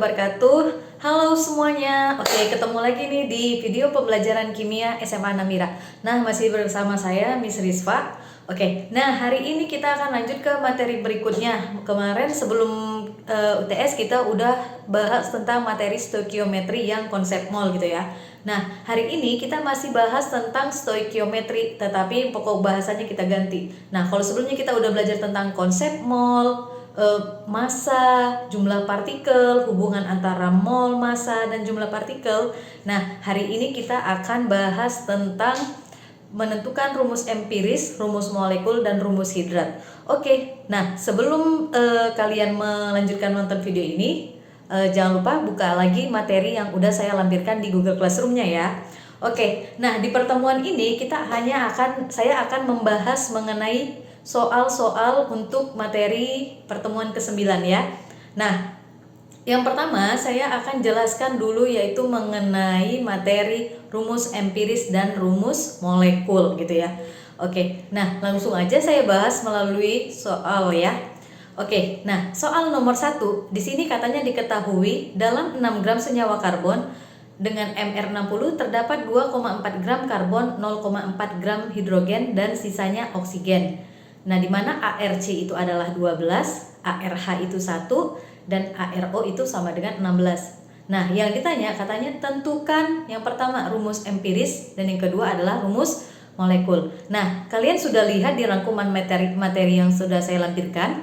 wabarakatuh. Halo semuanya. Oke, ketemu lagi nih di video pembelajaran kimia SMA Namira. Nah, masih bersama saya Miss Rizva. Oke, nah hari ini kita akan lanjut ke materi berikutnya. Kemarin sebelum UTS kita udah bahas tentang materi stoikiometri yang konsep mol gitu ya. Nah, hari ini kita masih bahas tentang stoikiometri, tetapi pokok bahasanya kita ganti. Nah, kalau sebelumnya kita udah belajar tentang konsep mol, massa, jumlah partikel, hubungan antara mol, massa, dan jumlah partikel. Nah, hari ini kita akan bahas tentang menentukan rumus empiris, rumus molekul, dan rumus hidrat. Oke, nah sebelum kalian melanjutkan nonton video ini, jangan lupa buka lagi materi yang udah saya lampirkan di Google Classroom-nya ya. Oke, nah di pertemuan ini saya akan membahas mengenai soal-soal untuk materi pertemuan ke-9 ya. Nah, yang pertama saya akan jelaskan dulu yaitu mengenai materi rumus empiris dan rumus molekul gitu ya. Oke, nah langsung aja saya bahas melalui soal ya. Oke, nah soal nomor 1 di sini katanya diketahui dalam 6 gram senyawa karbon dengan MR60 terdapat 2,4 gram karbon, 0,4 gram hidrogen dan sisanya oksigen. Nah, di mana ARC itu adalah 12, ARH itu 1, dan ARO itu sama dengan 16. Nah, yang ditanya katanya tentukan yang pertama rumus empiris dan yang kedua adalah rumus molekul. Nah, kalian sudah lihat di rangkuman materi yang sudah saya lampirkan.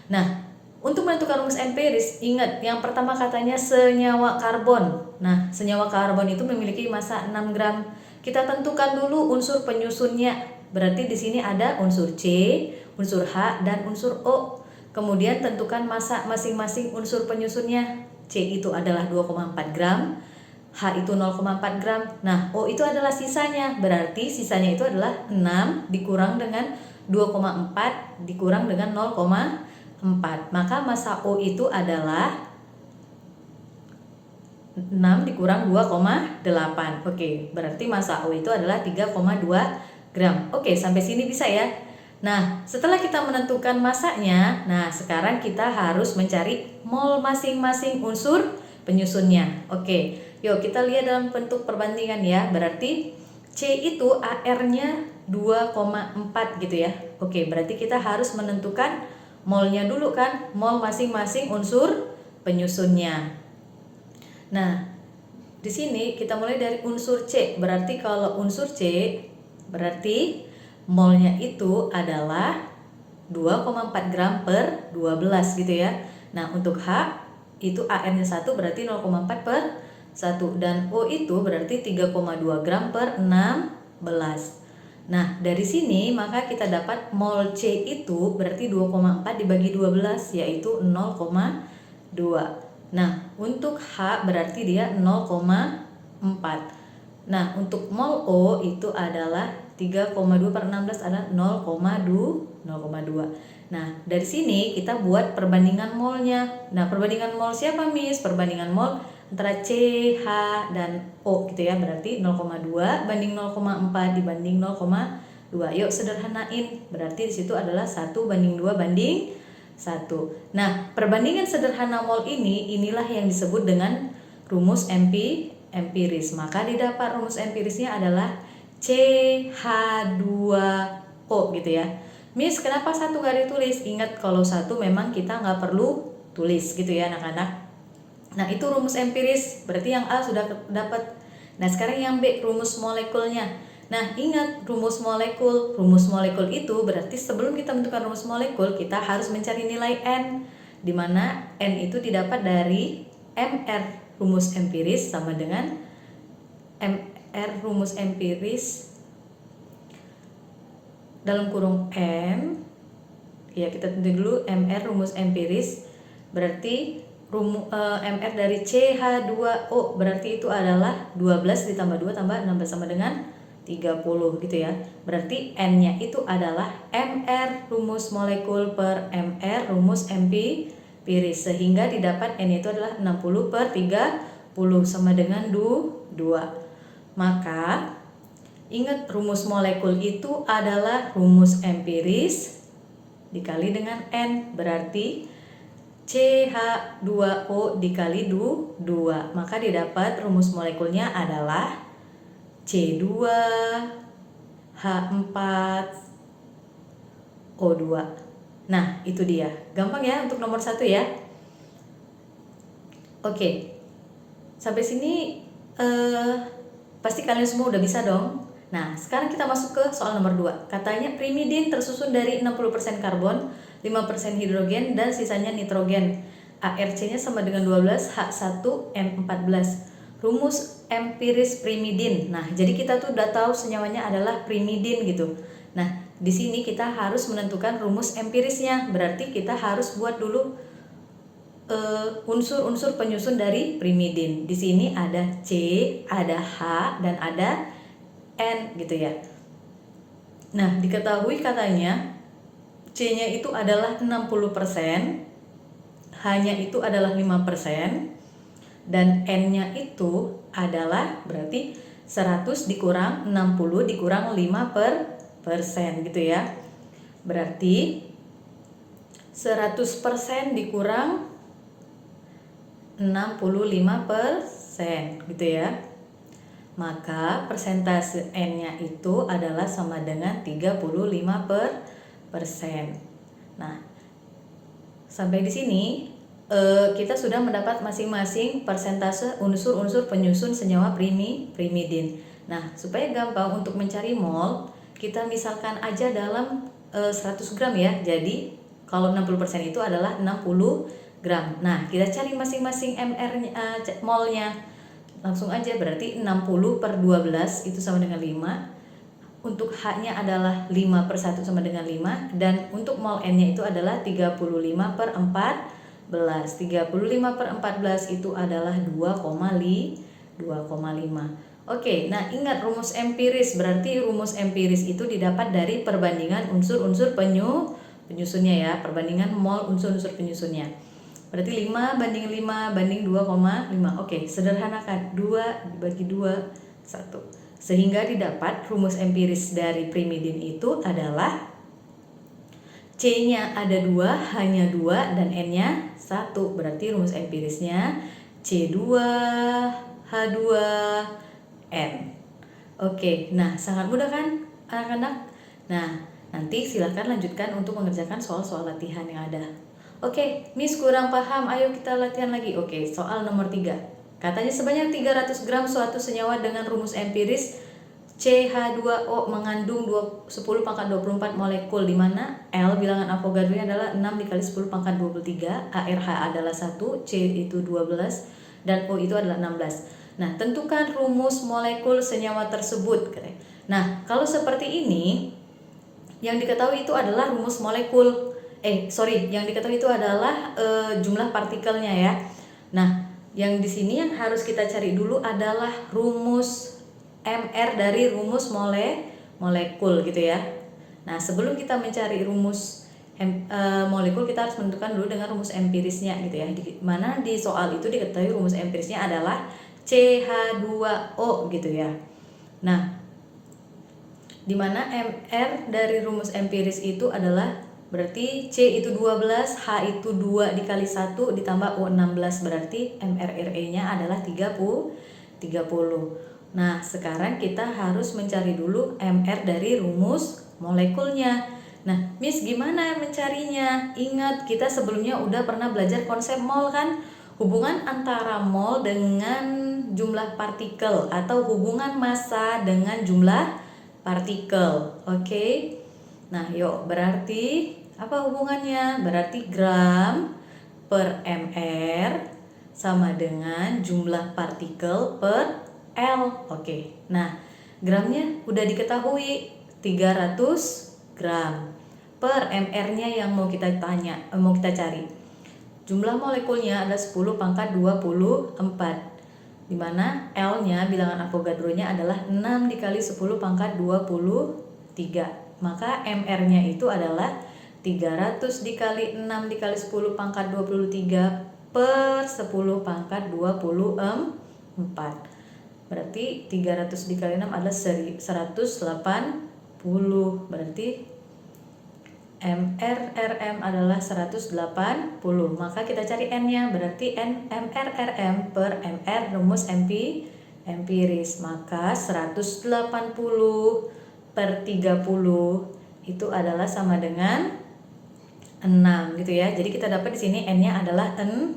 Nah, untuk menentukan rumus empiris, ingat yang pertama katanya senyawa karbon. Nah, senyawa karbon itu memiliki massa 6 gram. Kita tentukan dulu unsur penyusunnya. Berarti di sini ada unsur C, unsur H, dan unsur O. Kemudian tentukan massa masing-masing unsur penyusunnya. C itu adalah 2,4 gram, H itu 0,4 gram. Nah, O itu adalah sisanya. Berarti sisanya itu adalah 6 dikurang dengan 2,4 dikurang dengan 0,4. Maka massa O itu adalah 6 dikurang 2,8. Oke, berarti massa O itu adalah 3,2 gram. Oke, sampai sini bisa ya. Nah, setelah kita menentukan massanya, nah sekarang kita harus mencari mol masing-masing unsur penyusunnya. Oke, yuk kita lihat dalam bentuk perbandingan ya. Berarti C itu AR-nya 2,4 gitu ya. Oke, berarti kita harus menentukan molnya dulu kan, mol masing-masing unsur penyusunnya. Nah, di sini kita mulai dari unsur C. Berarti kalau unsur C berarti molnya itu adalah 2,4 gram per 12 gitu ya. Nah, untuk H itu AR-nya 1 berarti 0,4 per 1 dan O itu berarti 3,2 gram per 16. Nah, dari sini maka kita dapat mol C itu berarti 2,4 dibagi 12 yaitu 0,2. Nah, untuk H berarti dia 0,4. Nah, untuk mol O itu adalah 3,2 per 16 adalah 0,2. Nah, dari sini kita buat perbandingan molnya. Nah, perbandingan mol siapa, Miss? Perbandingan mol antara C, H, dan O gitu ya. Berarti 0,2 banding 0,4 dibanding 0,2. Yuk sederhanain. Berarti di situ adalah 1 banding 2 banding 1. Nah, perbandingan sederhana mol inilah yang disebut dengan rumus empiris. Maka didapat rumus empirisnya adalah CH2O gitu ya. Miss, kenapa satu gak ditulis? Ingat kalau satu memang kita nggak perlu tulis gitu ya anak-anak. Nah, itu rumus empiris. Berarti yang A sudah dapat. Nah, sekarang yang B, rumus molekulnya. Nah, ingat rumus molekul. Rumus molekul itu berarti sebelum kita menentukan rumus molekul, kita harus mencari nilai N, di mana N itu didapat dari MR. Rumus empiris sama dengan MR rumus empiris dalam kurung M. Ya, kita tentu dulu MR rumus empiris. Berarti MR dari CH2O berarti itu adalah 12 ditambah 2 tambah 16 sama dengan 30 gitu ya. Berarti N-nya itu adalah MR rumus molekul per MR rumus empiris, sehingga didapat N itu adalah 60 per 30 sama dengan 2. Maka ingat rumus molekul itu adalah rumus empiris dikali dengan N. Berarti CH2O dikali 2, maka didapat rumus molekulnya adalah C2H4O2. Nah, itu dia. Gampang ya untuk nomor 1 ya. Oke. Sampai sini pasti kalian semua udah bisa dong. Nah, sekarang kita masuk ke soal nomor 2. Katanya primidin tersusun dari 60% karbon, 5% hidrogen, dan sisanya nitrogen. ARC-nya sama dengan 12, H1M14. Rumus empiris primidin. Nah, jadi kita tuh udah tahu senyawanya adalah primidin gitu. Nah, di sini kita harus menentukan rumus empirisnya. Berarti kita harus buat dulu unsur-unsur penyusun dari primidin. Di sini ada C, ada H, dan ada N gitu ya. Nah, diketahui katanya C-nya itu adalah 60%, H-nya itu adalah 5%, dan N-nya itu adalah berarti 100 dikurang 60 dikurang 5% gitu ya. Berarti 100% dikurang 65% gitu ya. Maka persentase N-nya itu adalah sama dengan 35%. Nah, sampai di sini kita sudah mendapat masing-masing persentase unsur-unsur penyusun senyawa primidin. Nah, supaya gampang untuk mencari mol, kita misalkan aja dalam 100 gram ya. Jadi, kalau 60% itu adalah 60 gram. Nah, kita cari masing-masing mR-nya, molnya. Langsung aja, berarti 60 per 12 itu sama dengan 5. Untuk H-nya adalah 5 per 1 sama dengan 5. Dan untuk mol N-nya itu adalah 35 per 14. 35 per 14 itu adalah 2,5. Oke, nah ingat rumus empiris. Berarti rumus empiris itu didapat dari perbandingan unsur-unsur penyusunnya ya. Perbandingan mol unsur-unsur penyusunnya. Berarti 5 banding 5 banding 2,5. Oke, sederhanakan. 2 dibagi 2, 1. Sehingga didapat rumus empiris dari primidin itu adalah C-nya ada 2, H-nya 2, dan N-nya 1. Berarti rumus empirisnya C2H2N. Oke, nah sangat mudah kan anak-anak? Nah, nanti silahkan lanjutkan untuk mengerjakan soal-soal latihan yang ada. Oke, Miss kurang paham, ayo kita latihan lagi. Oke, soal nomor 3. Katanya sebanyak 300 gram suatu senyawa dengan rumus empiris CH2O mengandung 10 pangkat 24 molekul, di mana L bilangan Avogadro-nya adalah 6 dikali 10 pangkat 23, ARH adalah 1, C itu 12, dan O itu adalah 16. Nah, tentukan rumus molekul senyawa tersebut. Nah, kalau seperti ini, yang diketahui itu adalah rumus molekul. Yang diketahui itu adalah jumlah partikelnya ya. Nah, yang di sini yang harus kita cari dulu adalah rumus MR dari rumus molekul gitu ya. Nah, sebelum kita mencari rumus molekul, kita harus menentukan dulu dengan rumus empirisnya gitu ya. Mana di soal itu diketahui rumus empirisnya adalah CH2O gitu ya. Nah, di mana MR dari rumus empiris itu adalah berarti C itu 12, H itu 2 dikali 1 ditambah O 16, berarti MRRE-nya adalah 30. Nah, sekarang kita harus mencari dulu MR dari rumus molekulnya. Nah, Miss gimana mencarinya? Ingat, kita sebelumnya udah pernah belajar konsep mol kan? Hubungan antara mol dengan jumlah partikel atau hubungan massa dengan jumlah partikel. Oke. Nah, yuk, berarti apa hubungannya? Berarti gram per mr sama dengan jumlah partikel per L. Oke. Nah, gramnya udah diketahui 300 gram. Per mr-nya yang mau kita cari. Jumlah molekulnya ada 10 pangkat 24. Di mana L-nya bilangan Avogadro-nya adalah 6 dikali 10 pangkat 23. Maka MR-nya itu adalah 300 dikali 6 dikali 10 pangkat 23 per 10 pangkat 24. Berarti 300 dikali 6 adalah 180. Berarti mrrm adalah 180. Maka kita cari N-nya, berarti N mrrm per mr rumus empiris. Maka 180 per 30 itu adalah sama dengan 6 gitu ya. Jadi kita dapat di sini N-nya adalah 6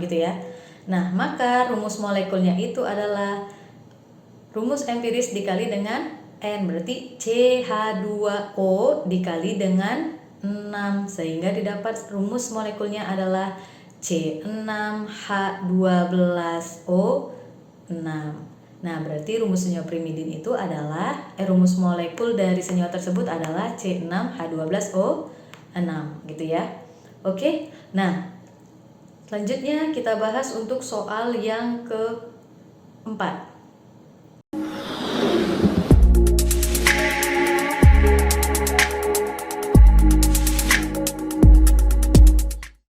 gitu ya. Nah, maka rumus molekulnya itu adalah rumus empiris dikali dengan N, berarti CH2O dikali dengan 6, sehingga didapat rumus molekulnya adalah C6H12O6. Nah, berarti rumus senyoprimidin itu adalah rumus molekul dari senyawa tersebut adalah C6H12O6 gitu ya. Oke. Nah, selanjutnya kita bahas untuk soal yang keempat.